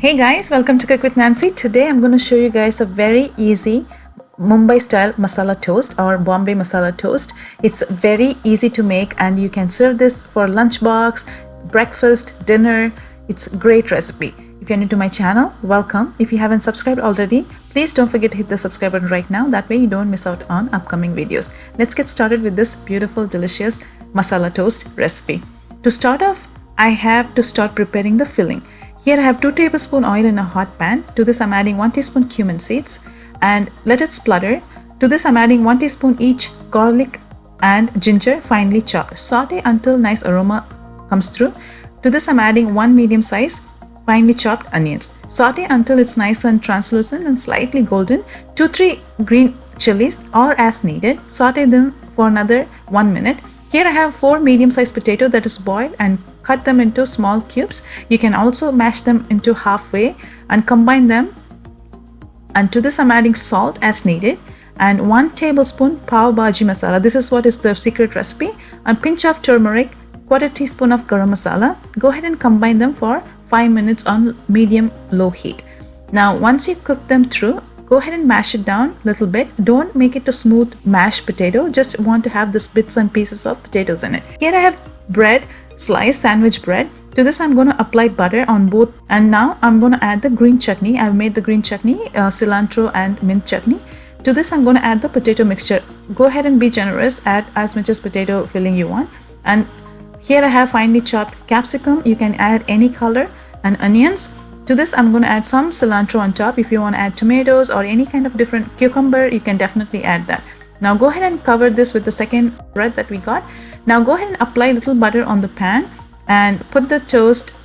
Hey guys, welcome to Cook with Nancy. Today I'm going to show you guys a very easy Mumbai style masala toast or Bombay masala toast. It's very easy to make and you can serve this for lunchbox, breakfast, dinner. It's a great recipe. If you're new to my channel, welcome. If you haven't subscribed already, please don't forget to hit the subscribe button right now. That way you don't miss out on upcoming videos. Let's get started with this beautiful, delicious masala toast recipe. To start off, I have to start preparing the filling. Here I have 2 tablespoons oil in a hot pan. To this I'm adding 1 teaspoon cumin seeds and let it splutter. To this I'm adding 1 teaspoon each garlic and ginger finely chopped. Saute until nice aroma comes through. To this I'm adding 1 medium size finely chopped onions. Saute until it's nice and translucent and slightly golden. 2-3 green chillies or as needed. Saute them for another 1 minute. Here I have 4 medium-sized potatoes that is boiled and cut them into small cubes. You can also mash them into halfway and combine them. And to this I'm adding salt as needed and 1 tablespoon Pav Baji Masala. This is what is the secret recipe. A pinch of turmeric, 1/4 teaspoon of garam masala. Go ahead and combine them for 5 minutes on medium-low heat. Now once you cook them through, go ahead and mash it down a little bit. Don't make it a smooth mashed potato. Just want to have this bits and pieces of potatoes in it. Here I have bread, sliced sandwich bread. To this I'm going to apply butter on both and now I'm going to add the green chutney. I've made the green chutney, cilantro and mint chutney. To this I'm going to add the potato mixture. Go ahead and be generous. Add as much as potato filling you want. And here I have finely chopped capsicum. You can add any color and onions. To this I'm going to add some cilantro on top. If you want to add tomatoes or any kind of different cucumber, you can definitely add that. Now go ahead and cover this with the second bread that we got. Now go ahead and apply a little butter on the pan and put the toast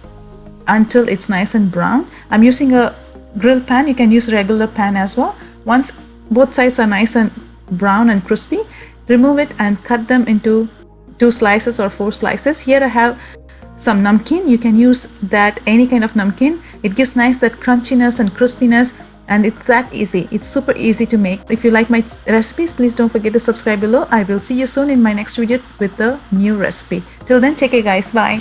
until it's nice and brown. I'm using a grill pan. You can use a regular pan as well. Once both sides are nice and brown and crispy, remove it and cut them into 2 slices or 4 slices. Here I have some namkeen. You can use that, any kind of namkeen. It gives nice that crunchiness and crispiness and it's that easy. It's super easy to make. If you like my recipes, please don't forget to subscribe below. I will see you soon in my next video with the new recipe. Till then, take care guys. Bye.